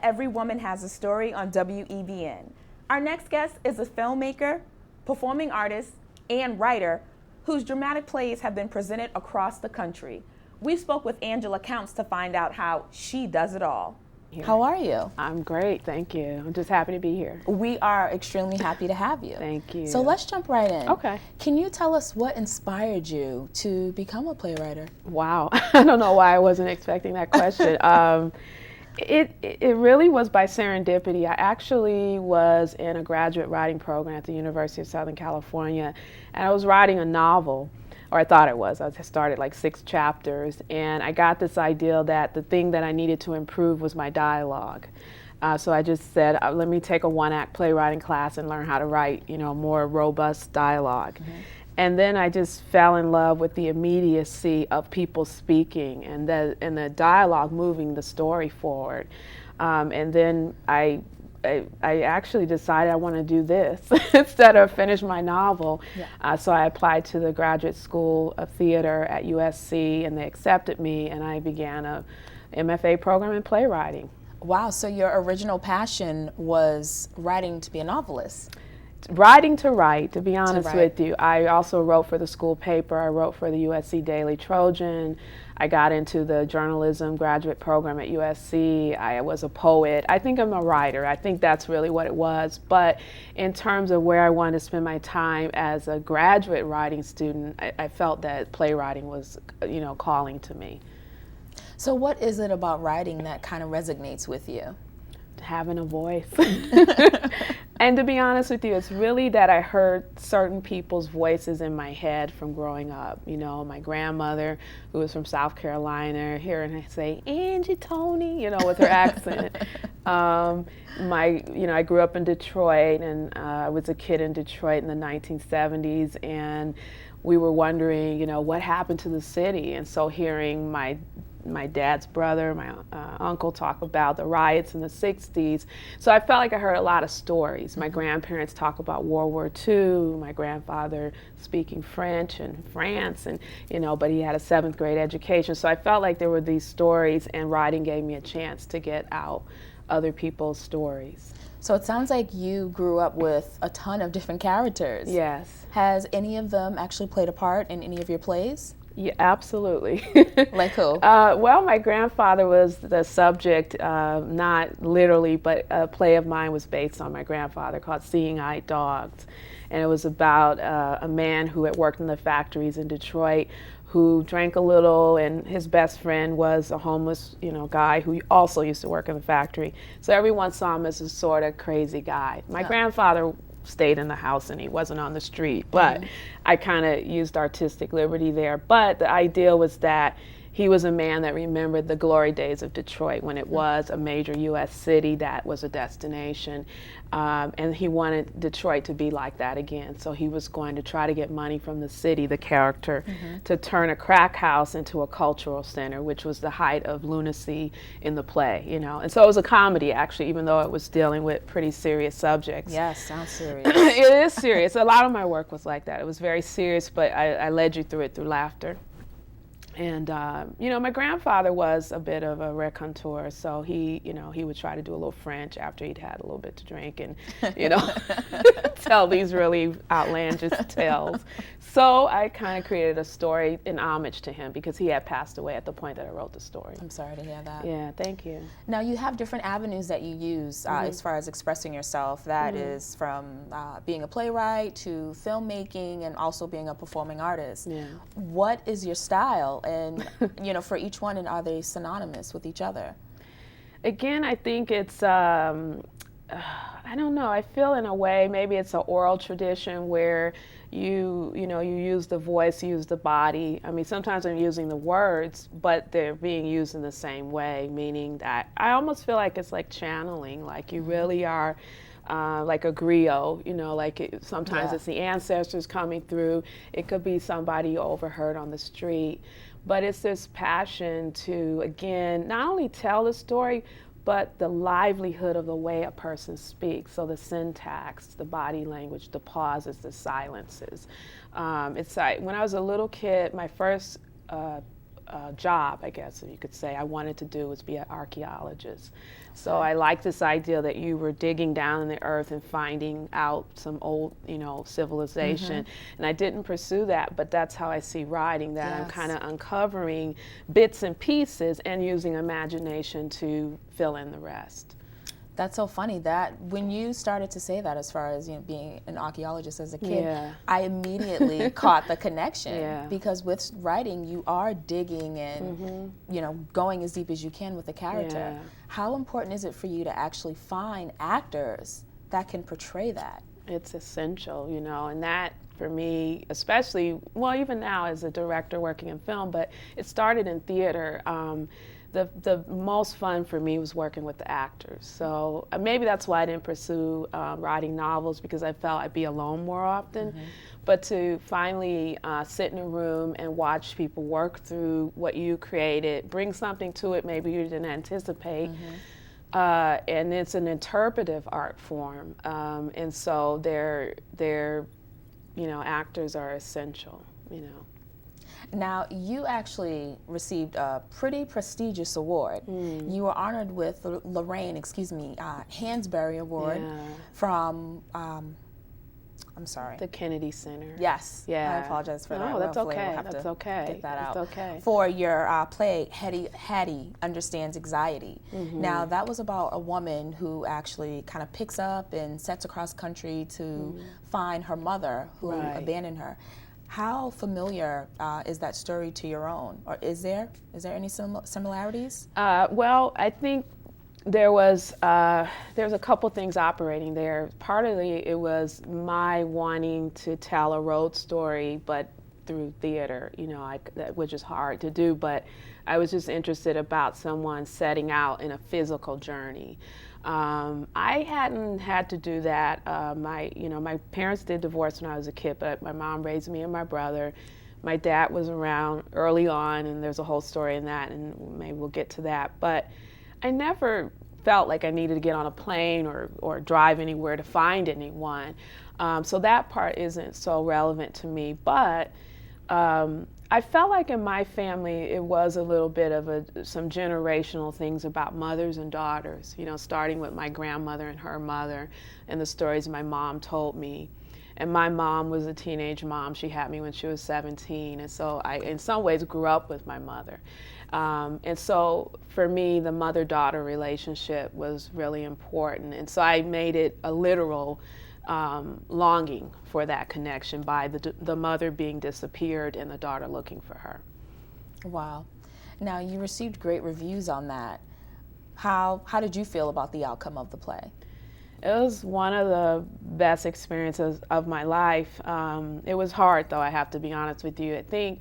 Every Woman Has a Story on WEBN. Our next guest is a filmmaker, performing artist, and writer whose dramatic plays have been presented across the country. We spoke with Angela Counts to find out how she does it all. How are you? I'm great, thank you. I'm just happy to be here. We are extremely happy to have you. Thank you. So let's jump right in. Okay. Can you tell us what inspired you to become a playwright? Wow, I don't know why I wasn't expecting that question. It really was by serendipity. I actually was in a graduate writing program at the University of Southern California, and I was writing a novel, or I thought it was. I started like 6 chapters, and I got this idea that the thing that I needed to improve was my dialogue. So I just said, let me take a 1-act playwriting class and learn how to write, more robust dialogue. Mm-hmm. And then I just fell in love with the immediacy of people speaking and the dialogue moving the story forward. And then I actually decided I want to do this instead of finish my novel. Yeah. So I applied to the Graduate School of Theater at USC, and they accepted me, and I began a MFA program in playwriting. Wow, so your original passion was writing to be a novelist? Writing to write, to be honest with you. I also wrote for the school paper. I wrote for the USC Daily Trojan. I got into the journalism graduate program at USC. I was a poet. I think I'm a writer. I think that's really what it was. But in terms of where I wanted to spend my time as a graduate writing student, I felt that playwriting was, calling to me. So what is it about writing that kind of resonates with you? Having a voice. And to be honest with you, it's really that I heard certain people's voices in my head from growing up. My grandmother, who was from South Carolina, hearing her say, Angie, Tony, with her accent. I grew up in Detroit, and I was a kid in Detroit in the 1970s, and we were wondering, what happened to the city? And so hearing my dad's brother, my uncle talk about the riots in the 60s. So I felt like I heard a lot of stories. My grandparents talk about World War II, my grandfather speaking French in France, and but he had a 7th grade education. So I felt like there were these stories, and writing gave me a chance to get out other people's stories. So it sounds like you grew up with a ton of different characters. Yes. Has any of them actually played a part in any of your plays? Yeah, absolutely. Like who? Well, my grandfather was the subject, not literally, but a play of mine was based on my grandfather called Seeing-Eyed Dogs. And it was about a man who had worked in the factories in Detroit who drank a little, and his best friend was a homeless, guy who also used to work in the factory. So everyone saw him as a sort of crazy guy. My grandfather stayed in the house and he wasn't on the street, but I kind of used artistic liberty there. But the idea was that he was a man that remembered the glory days of Detroit when it was a major U.S. city that was a destination. And he wanted Detroit to be like that again. So he was going to try to get money from the city, the character, to turn a crack house into a cultural center, which was the height of lunacy in the play, And so it was a comedy, actually, even though it was dealing with pretty serious subjects. Yes, sounds serious. It is serious. A lot of my work was like that. It was very serious, but I led you through it through laughter. And, my grandfather was a bit of a raconteur, so he would try to do a little French after he'd had a little bit to drink and, tell these really outlandish tales. So I kind of created a story in homage to him because he had passed away at the point that I wrote the story. I'm sorry to hear that. Yeah, thank you. Now you have different avenues that you use as far as expressing yourself. That is from being a playwright to filmmaking and also being a performing artist. Yeah. What is your style? And, for each one, and are they synonymous with each other? Again, I think it's, I don't know, I feel in a way maybe it's an oral tradition where you use the voice, you use the body. I mean, sometimes I'm using the words, but they're being used in the same way, meaning that I almost feel like it's like channeling, like you really are like a griot, sometimes it's the ancestors coming through. It could be somebody you overheard on the street. But it's this passion to, again, not only tell the story, but the livelihood of the way a person speaks. So the syntax, the body language, the pauses, the silences. It's like when I was a little kid, my first job, I guess you could say, I wanted to do was be an archaeologist. So I like this idea that you were digging down in the earth and finding out some old, civilization. And I didn't pursue that, but that's how I see writing, that I'm kind of uncovering bits and pieces and using imagination to fill in the rest. That's so funny that when you started to say that, as far as being an archaeologist as a kid, I immediately caught the connection, because with writing you are digging and going as deep as you can with the character. How important is it for you to actually find actors that can portray that? It's essential, and that for me, especially, well, even now as a director working in film, but it started in theater. The most fun for me was working with the actors. So maybe that's why I didn't pursue writing novels, because I felt I'd be alone more often. But to finally sit in a room and watch people work through what you created, bring something to it maybe you didn't anticipate, and it's an interpretive art form. And so actors are essential, Now, you actually received a pretty prestigious award. You were honored with the Hansberry Award from, I'm sorry. The Kennedy Center. Yes. Yeah. I apologize for that. No, that's Hopefully okay. We'll have That's to okay. get that out. That's okay. For your play, Hattie Understands Anxiety. Now, that was about a woman who actually kind of picks up and sets across country to find her mother who abandoned her. How familiar is that story to your own, or is there any similarities? Well, I think there was a couple things operating there. Partly it was my wanting to tell a road story, but through theater, which is hard to do. But I was just interested about someone setting out in a physical journey. I hadn't had to do that. My parents did divorce when I was a kid, but my mom raised me and my brother. My dad was around early on, and there's a whole story in that, and maybe we'll get to that. But I never felt like I needed to get on a plane or drive anywhere to find anyone. So that part isn't so relevant to me. But I felt like in my family it was a little bit of some generational things about mothers and daughters, starting with my grandmother and her mother and the stories my mom told me. And my mom was a teenage mom. She had me when she was 17. And so I, in some ways, grew up with my mother. And so for me, the mother-daughter relationship was really important. And so I made it a literal longing for that connection by the mother being disappeared and the daughter looking for her. Wow. Now, you received great reviews on that. How did you feel about the outcome of the play? It was one of the best experiences of my life. It was hard, though, I have to be honest with you. I think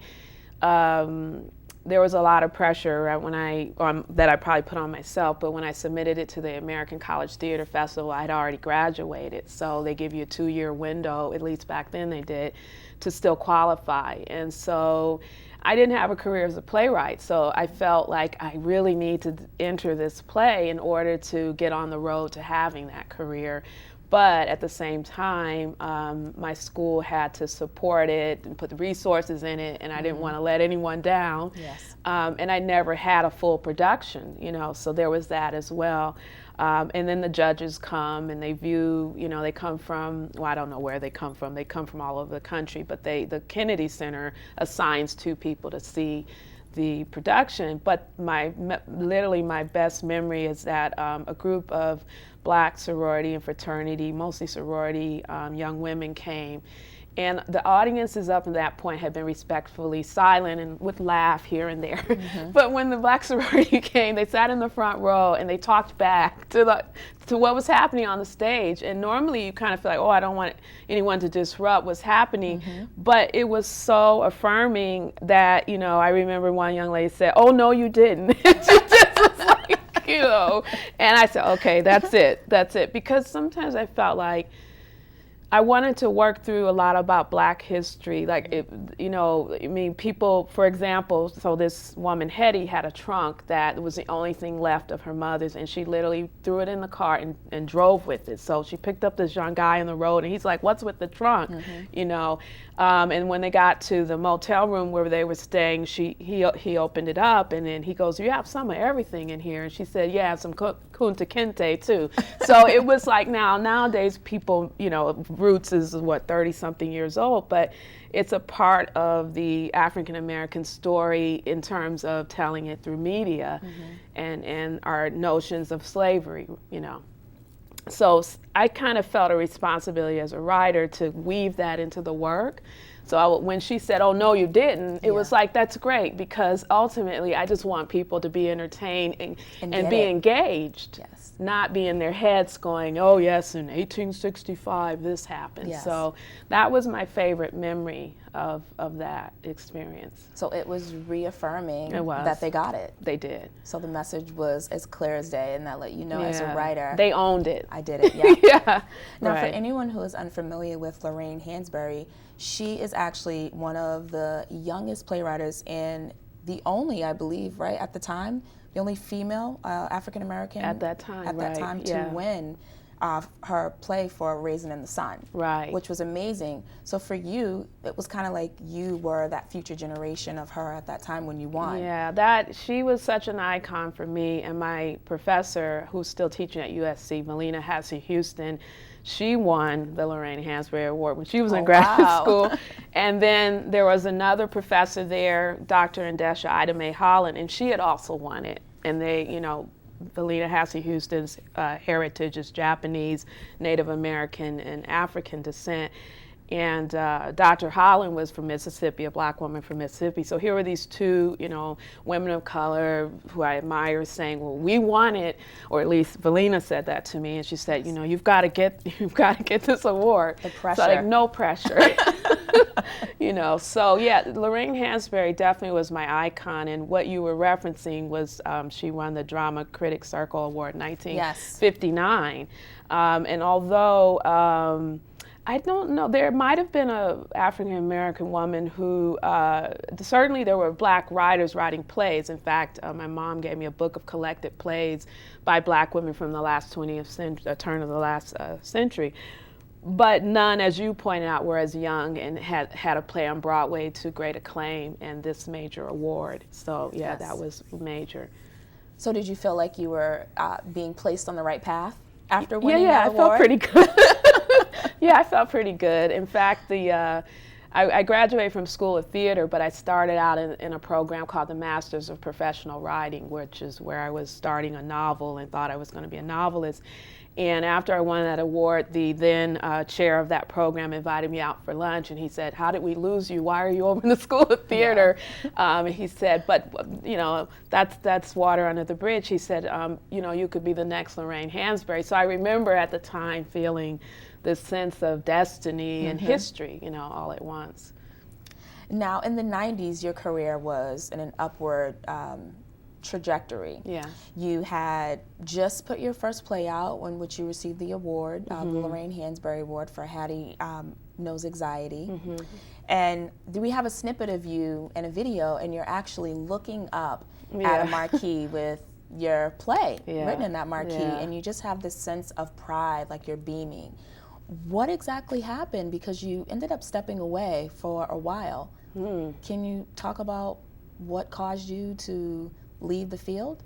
there was a lot of pressure that I probably put on myself, but when I submitted it to the American College Theater Festival, I'd already graduated. So they give you a 2-year window, at least back then they did, to still qualify. And so I didn't have a career as a playwright, so I felt like I really need to enter this play in order to get on the road to having that career. But at the same time, my school had to support it and put the resources in it, and I didn't want to let anyone down. Yes. And I never had a full production, so there was that as well. And then the judges come and they view, they come from, well, I don't know where they come from. They come from all over the country, but the Kennedy Center assigns 2 people to see the production. But literally my best memory is that a group of Black sorority and fraternity, mostly sorority, young women came. And the audiences up to that point had been respectfully silent and would laugh here and there. But when the Black sorority came, they sat in the front row and they talked back to what was happening on the stage. And normally you kind of feel like, oh, I don't want anyone to disrupt what's happening. But it was so affirming that, I remember one young lady said, oh, no, you didn't. She just was like, and I said, okay, that's it. Because sometimes I felt like I wanted to work through a lot about Black history, like, I mean, people, for example, so this woman, Hetty, had a trunk that was the only thing left of her mother's, and she literally threw it in the car and drove with it. So she picked up this young guy on the road, and he's like, "What's with the trunk?" And when they got to the motel room where they were staying, he opened it up, and then he goes, "You have some of everything in here," and she said, "Yeah, some Kunta Kinte too." So it was like, nowadays people, Roots is 30-something years old, but it's a part of the African American story in terms of telling it through media and our notions of slavery, So I kind of felt a responsibility as a writer to weave that into the work. So when she said, "Oh, no, you didn't," it was like, that's great, because ultimately I just want people to be entertained and be engaged, not be in their heads going, "Oh, yes, in 1865 this happened." Yes. So that was my favorite memory of that experience. So it was reaffirming It was. that they got it. They did. So the message was as clear as day, and that let you know as a writer. They owned it. I did it, yeah. Yeah. Now, right. for anyone who is unfamiliar with Lorraine Hansberry, she is actually one of the youngest playwrights and the only, I believe, right, at the time, the only female African American At that time, to win her play for Raisin in the Sun, right, which was amazing. So for you, it was kind of like you were that future generation of her at that time when you won. Yeah, she was such an icon for me, and my professor, who's still teaching at USC, Melina Hassey Houston, she won the Lorraine Hansberry Award when she was in graduate school. And then there was another professor there, Dr. Ndesha Ida Mae Holland, and she had also won it. And they, Melina Hassey Houston's heritage is Japanese, Native American, and African descent. And Dr. Holland was from Mississippi, a Black woman from Mississippi. So here were these two, women of color who I admire saying, "Well, we want it," or at least Melina said that to me. And she said, "You've got to get this award." The pressure. So no pressure. So yeah, Lorraine Hansberry definitely was my icon. And what you were referencing was she won the Drama Critics Circle Award in 1959. And although I don't know, there might have been a African American woman who, certainly there were Black writers writing plays. In fact, my mom gave me a book of collected plays by Black women from the last 20th century, turn of the last century. But none, as you pointed out, were as young and had a play on Broadway to great acclaim and this major award. So yeah, that was major. So did you feel like you were being placed on the right path after winning that award? I felt pretty good. Yeah, I felt pretty good. In fact, I graduated from School of Theater, but I started out in a program called the Masters of Professional Writing, which is where I was starting a novel and thought I was going to be a novelist. And after I won that award, the then chair of that program invited me out for lunch, and he said, "How did we lose you? Why are you over in the School of Theater?" And he said, "But that's water under the bridge." He said, "You could be the next Lorraine Hansberry." So I remember at the time feeling this sense of destiny and history, all at once. Now, in the 90s, your career was in an upward trajectory. Yeah. You had just put your first play out in which you received the award, the Lorraine Hansberry Award for Hattie Knows Anxiety. And we have a snippet of you in a video, and you're actually looking up at a marquee with your play written in that marquee, and you just have this sense of pride, like you're beaming. What exactly happened? Because you ended up stepping away for a while. Can you talk about what caused you to leave the field?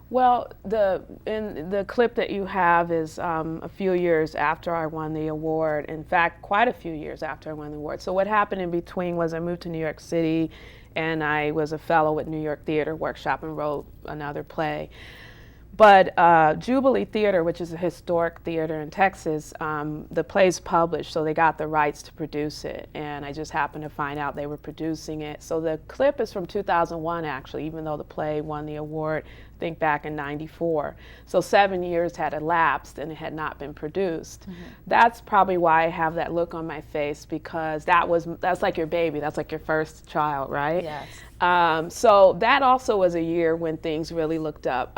Well, the clip that you have is a few years after I won the award. In fact, quite a few years after I won the award. So what happened in between was I moved to New York City, and I was a fellow at New York Theater Workshop and wrote another play. But Jubilee Theater, which is a historic theater in Texas, the play's published, so they got the rights to produce it. And I just happened to find out they were producing it. So the clip is from 2001, actually, even though the play won the award. I think back in '94. So 7 years had elapsed and it had not been produced. That's probably why I have that look on my face, because that's like your baby, that's like your first child, right? Yes. So that also was a year when things really looked up.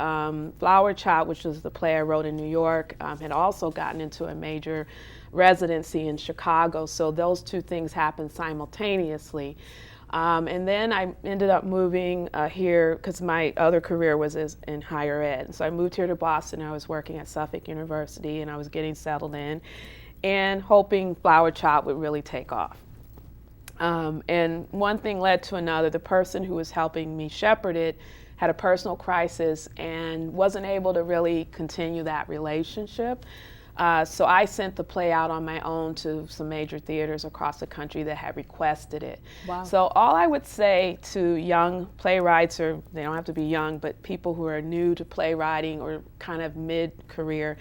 Flower Child, which was the play I wrote in New York, had also gotten into a major residency in Chicago. So those two things happened simultaneously. And then I ended up moving here because my other career was in higher ed. So I moved here to Boston. I was working at Suffolk University and I was getting settled in and hoping Flower Child would really take off. And one thing led to another. The person who was helping me shepherd it had a personal crisis and wasn't able to really continue that relationship. So I sent the play out on my own to some major theaters across the country that had requested it. Wow. So all I would say to young playwrights, or they don't have to be young, but people who are new to playwriting or kind of mid-career,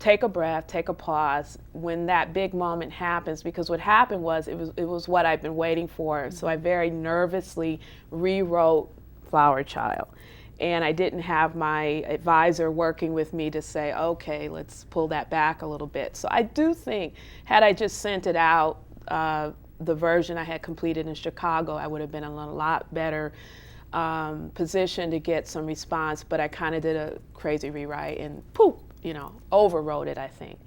take a breath, take a pause when that big moment happens, because what happened was it was what I've been waiting for. So I very nervously rewrote Flower Child. And I didn't have my advisor working with me to say, okay, let's pull that back a little bit. So I do think, had I just sent it out, the version I had completed in Chicago, I would have been in a lot better position to get some response. But I kind of did a crazy rewrite and poof, overwrote it, I think.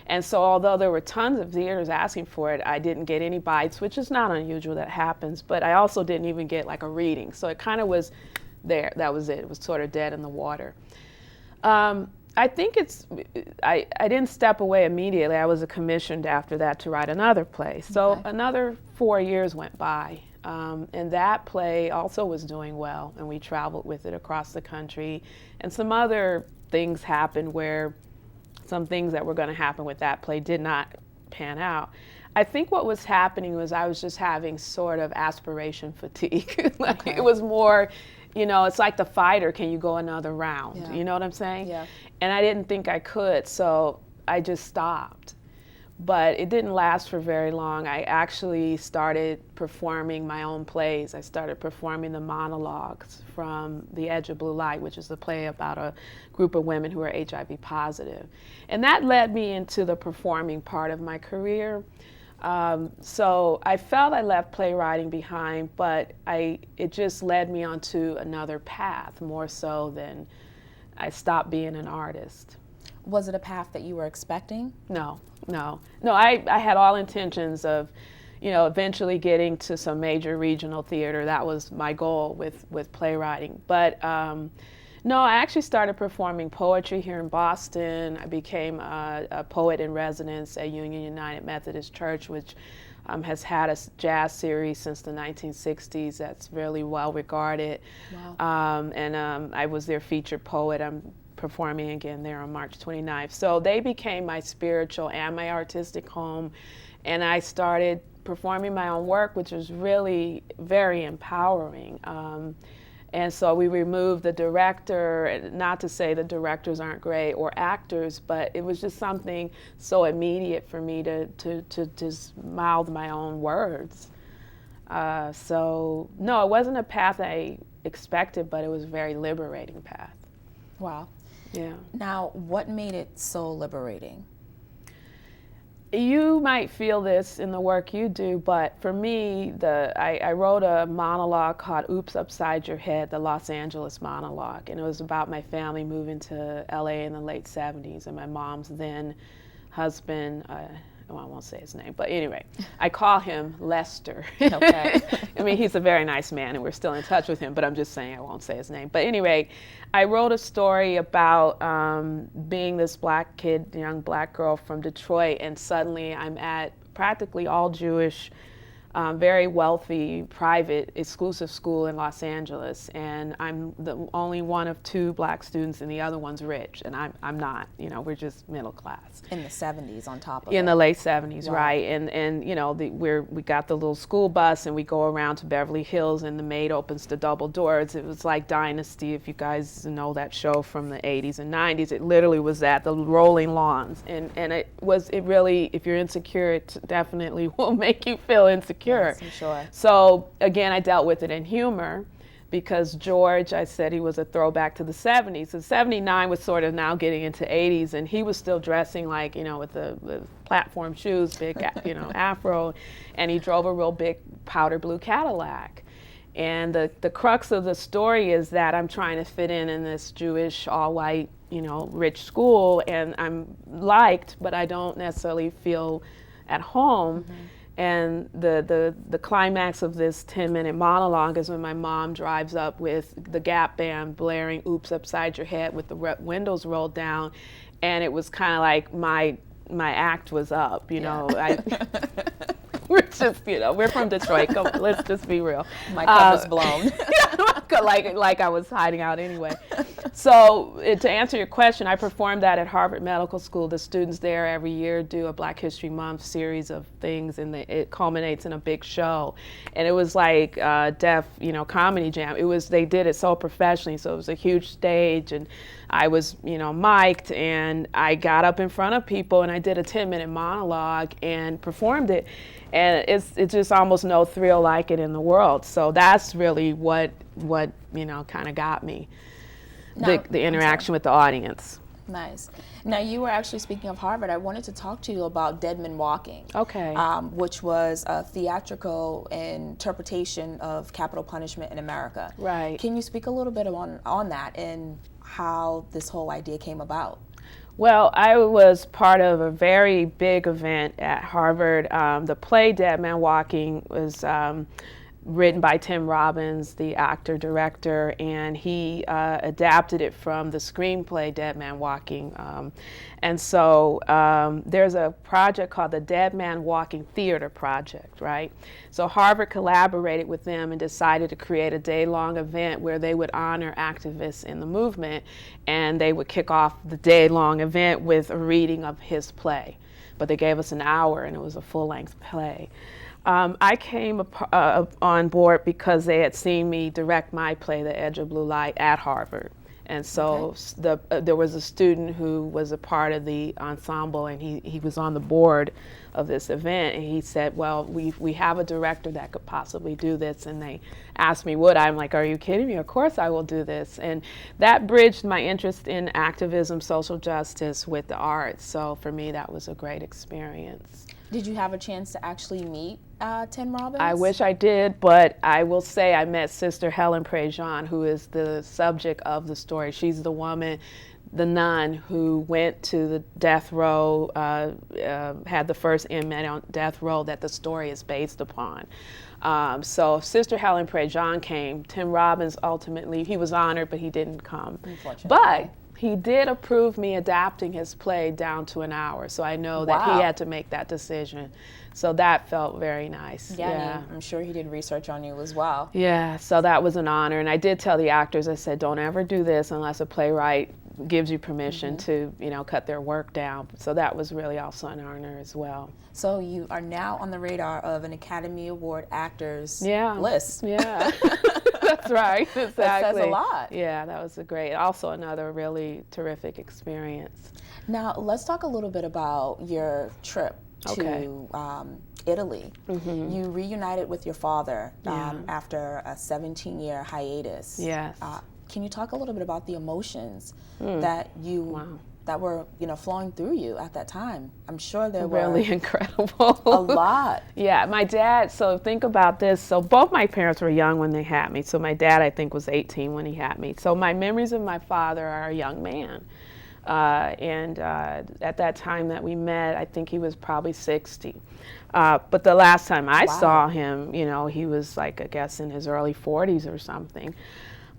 And so although there were tons of theaters asking for it, I didn't get any bites, which is not unusual, that happens. But I also didn't even get like a reading. So it kind of was there. That was it. It was sort of dead in the water. I think I didn't step away immediately. I was commissioned after that to write another play. So another 4 years went by. And that play also was doing well, and we traveled with it across the country. And some other things happened where some things that were going to happen with that play did not pan out. I think what was happening was I was just having sort of aspiration fatigue. It was more, it's like the fighter, can you go another round? Yeah. You know what I'm saying? Yeah. And I didn't think I could, so I just stopped. But it didn't last for very long. I actually started performing my own plays. I started performing the monologues from The Edge of Blue Light, which is a play about a group of women who are HIV positive. And that led me into the performing part of my career. So I felt I left playwriting behind, but it just led me onto another path, more so than I stopped being an artist. Was it a path that you were expecting? No. I had all intentions of, eventually getting to some major regional theater. That was my goal with playwriting. But no, I actually started performing poetry here in Boston. I became a poet in residence at Union United Methodist Church, which has had a jazz series since the 1960s that's really well regarded. Wow. I was their featured poet. I'm performing again there on March 29th. So they became my spiritual and my artistic home. And I started performing my own work, which was really very empowering. And so we removed the director, not to say the directors aren't great or actors, but it was just something so immediate for me to just mouth my own words. So no, it wasn't a path I expected, but it was a very liberating path. Wow. Yeah. Now, what made it so liberating? You might feel this in the work you do, but for me, I wrote a monologue called Oops Upside Your Head, the Los Angeles monologue, and it was about my family moving to LA in the late 70s, and my mom's then husband, well, I won't say his name, but anyway, I call him Lester. Okay. I mean, he's a very nice man, and we're still in touch with him, but I'm just saying I won't say his name. But anyway, I wrote a story about being this black kid, young black girl from Detroit, and suddenly I'm at practically all Jewish, very wealthy, private, exclusive school in Los Angeles, and I'm the only one of 2 black students, and the other one's rich, and I'm not. We're just middle class. In the 70s, on top of In it. the late 70s, Wow. right? And we got the little school bus, and we go around to Beverly Hills, and the maid opens the double doors. It was like Dynasty, if you guys know that show from the 80s and 90s. It literally was that, the rolling lawns, and it really, if you're insecure, it definitely will make you feel insecure. Yes, I'm sure. So again, I dealt with it in humor, because George, I said he was a throwback to the 70s. So 79 was sort of now getting into 80s, and he was still dressing like, with the platform shoes, big, afro, and he drove a real big powder blue Cadillac. And the crux of the story is that I'm trying to fit in this Jewish, all-white, rich school, and I'm liked, but I don't necessarily feel at home. And the climax of this 10-minute monologue is when my mom drives up with the Gap band blaring "Oops Upside Your Head" with the windows rolled down, and it was kind of like my act was up, We're just, we're from Detroit. Let's just be real. My cover's blown. like I was hiding out anyway. So to answer your question, I performed that at Harvard Medical School. The students there every year do a Black History Month series of things, and it culminates in a big show. And it was like deaf, comedy jam. They did it so professionally, so it was a huge stage, and I was, mic'd, and I got up in front of people, and I did a 10-minute monologue and performed it. And it's just almost no thrill like it in the world. So that's really what kind of got me, the interaction with the audience. Nice. Now, you were actually, speaking of Harvard, I wanted to talk to you about Dead Men Walking. Okay. Which was a theatrical interpretation of capital punishment in America. Right. Can you speak a little bit on that and how this whole idea came about? Well, I was part of a very big event at Harvard. The play Dead Man Walking was written by Tim Robbins, the actor-director, and he adapted it from the screenplay Dead Man Walking. And so there's a project called the Dead Man Walking Theater Project, right? So Harvard collaborated with them and decided to create a day-long event where they would honor activists in the movement, and they would kick off the day-long event with a reading of his play. But they gave us an hour, and it was a full-length play. I came on board because they had seen me direct my play, The Edge of Blue Light, at Harvard. And so there was a student who was a part of the ensemble, and he was on the board of this event, and he said, well, we have a director that could possibly do this, and they asked me would I. I'm like, are you kidding me? Of course I will do this. And that bridged my interest in activism, social justice with the arts. So for me, that was a great experience. Did you have a chance to actually meet Tim Robbins? I wish I did, but I will say I met Sister Helen Prejean, who is the subject of the story. She's the woman, the nun, who went to the death row, had the first inmate on death row that the story is based upon. So Sister Helen Prejean came. Tim Robbins ultimately, he was honored, but he didn't come. Unfortunately. But he did approve me adapting his play down to an hour, so I know that he had to make that decision. So that felt very nice. Yeah. I'm sure he did research on you as well. Yeah, so that was an honor. And I did tell the actors, I said, don't ever do this unless a playwright gives you permission to, cut their work down. So that was really also an honor as well. So you are now on the radar of an Academy Award actors list. Yeah. That's right, exactly. That says a lot. Yeah, that was also another really terrific experience. Now, let's talk a little bit about your trip to Italy. You reunited with your father after a 17-year hiatus. Yes. Can you talk a little bit about the emotions that that were flowing through you at that time? I'm sure there were really incredible. A lot. Yeah, my dad. So think about this. So both my parents were young when they had me. So my dad, I think, was 18 when he had me. So my memories of my father are a young man. And at that time that we met, I think he was probably 60. But the last time I saw him, he was like, I guess, in his early 40s or something.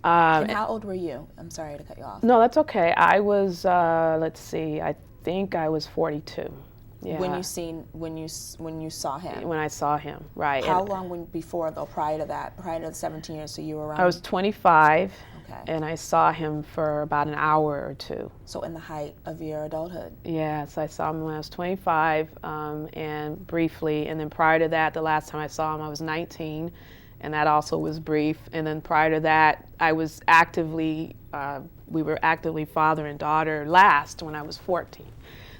And how old were you? I'm sorry to cut you off. No, that's okay. I was, let's see, I think I was 42. Yeah. When you saw him? When I saw him, right. How long before, though, prior to that, prior to the 17 years, so you were around? I was 25, okay. And I saw him for about an hour or two. So in the height of your adulthood? Yes, I saw him when I was 25, and briefly, and then prior to that, the last time I saw him, I was 19, and that also was brief. And then prior to that, I was we were actively father and daughter last when I was 14.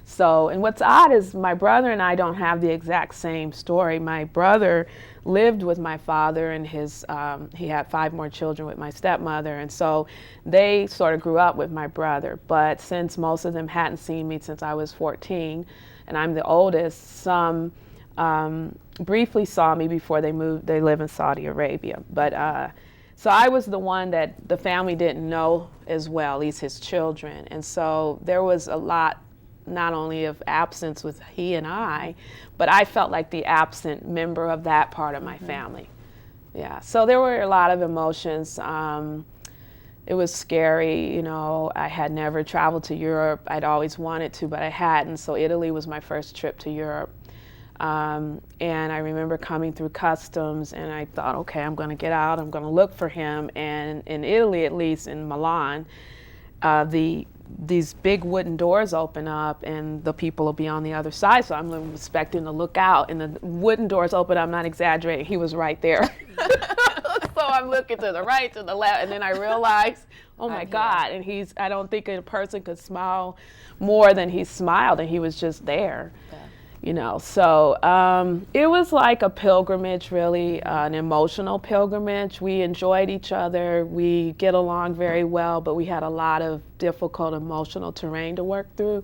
So, and what's odd is my brother and I don't have the exact same story. My brother lived with my father, and he had 5 more children with my stepmother, and so they sort of grew up with my brother. But since most of them hadn't seen me since I was 14, and I'm the oldest, some briefly saw me before they moved. They live in Saudi Arabia, but so I was the one that the family didn't know as well, at least his children, and so there was a lot, not only of absence with he and I, but I felt like the absent member of that part of my family. Yeah, so there were a lot of emotions. It was scary, you know. I had never traveled to Europe. I'd always wanted to, but I hadn't, so Italy was my first trip to Europe. And I remember coming through customs, and I thought, okay, I'm going to get out, I'm going to look for him. And in Italy, at least in Milan, these big wooden doors open up, and the people will be on the other side. So I'm expecting to look out, and the wooden doors open. I'm not exaggerating. He was right there. So I'm looking to the right, to the left, and then I realized, oh my God! And I don't think a person could smile more than he smiled, and he was just there. Yeah. You know, so it was like a pilgrimage, really, an emotional pilgrimage. We enjoyed each other. We get along very well, but we had a lot of difficult emotional terrain to work through.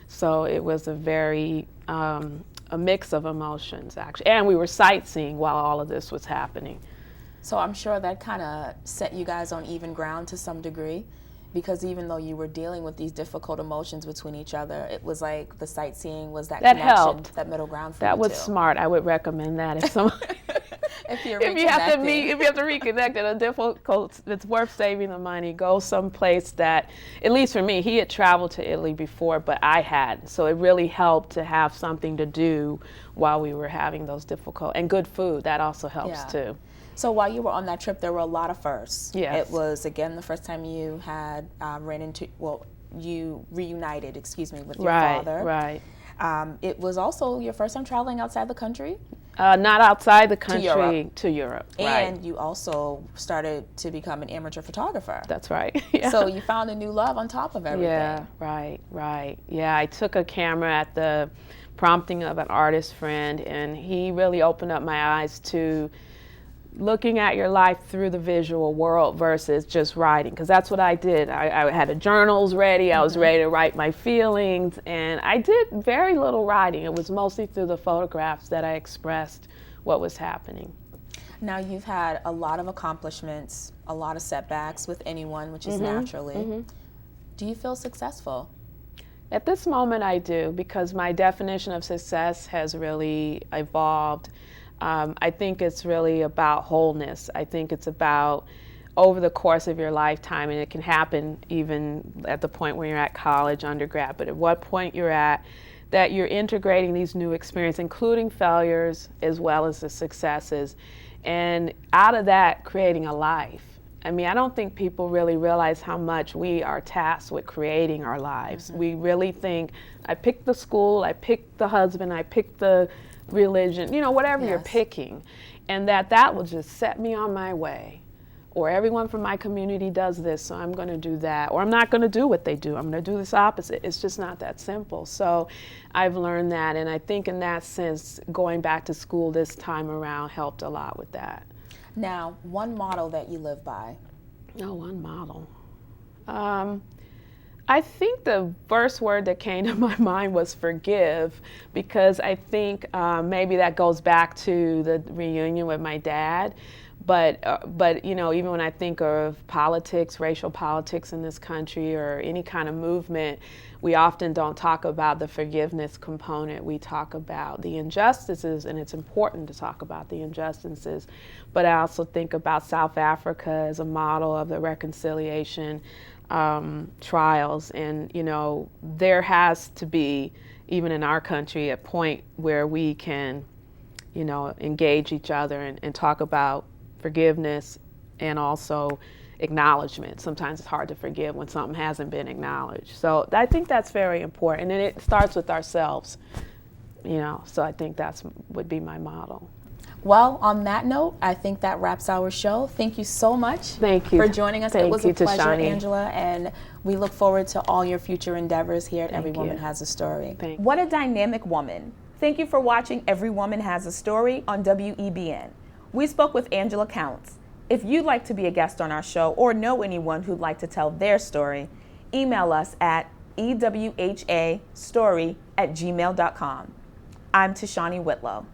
So it was a very, a mix of emotions, actually. And we were sightseeing while all of this was happening. So I'm sure that kind of set you guys on even ground to some degree, because even though you were dealing with these difficult emotions between each other, it was like the sightseeing was that connection, helped. That middle ground for that you was too. Smart. I would recommend that if someone if you have to reconnect in a difficult, it's worth saving the money. Go someplace that, at least for me, he had traveled to Italy before, but I hadn't. So it really helped to have something to do while we were having those difficult, and good food. That also helps too. So while you were on that trip, there were a lot of firsts. Yes. It was, again, the first time you had you reunited, with your father. Right. It was also your first time traveling outside the country? Not outside the country, to Europe. And you also started to become an amateur photographer. That's right. Yeah. So you found a new love on top of everything. Yeah, right. Yeah, I took a camera at the prompting of an artist friend, and he really opened up my eyes to looking at your life through the visual world versus just writing, because that's what I did. I had the journals ready. I was ready to write my feelings, and I did very little writing. It was mostly through the photographs that I expressed what was happening. Now, you've had a lot of accomplishments, a lot of setbacks with anyone, which is naturally. Do you feel successful? At this moment, I do, because my definition of success has really evolved. I think it's really about wholeness. I think it's about over the course of your lifetime, and it can happen even at the point where you're at college, undergrad, but at what point you're at, that you're integrating these new experiences, including failures as well as the successes, and out of that, creating a life. I mean, I don't think people really realize how much we are tasked with creating our lives. We really think, I picked the school, I picked the husband, I picked the religion, whatever you're picking, and that will just set me on my way. Or everyone from my community does this, so I'm going to do that. Or I'm not going to do what they do. I'm going to do this opposite. It's just not that simple. So I've learned that, and I think in that sense, going back to school this time around helped a lot with that. Now, one model that you live by? Oh, one model. I think the first word that came to my mind was forgive, because I think maybe that goes back to the reunion with my dad. But even when I think of politics, racial politics in this country, or any kind of movement, we often don't talk about the forgiveness component. We talk about the injustices, and it's important to talk about the injustices. But I also think about South Africa as a model of the reconciliation trials, and there has to be, even in our country, a point where we can engage each other and talk about forgiveness and also acknowledgement. Sometimes it's hard to forgive when something hasn't been acknowledged. So I think that's very important, and it starts with ourselves, so I think would be my model. Well, on that note, I think that wraps our show. Thank you so much Thank you for joining us. Thank It was you, a pleasure, Tashanea. Angela, and we look forward to all your future endeavors here at Every Thank Woman you. Has a Story. Thank you. What a dynamic woman. Thank you for watching Every Woman Has a Story on WEBN. We spoke with Angela Counts. If you'd like to be a guest on our show or know anyone who'd like to tell their story, email us at ewhastory@gmail.com. I'm Tashanea Whitlow.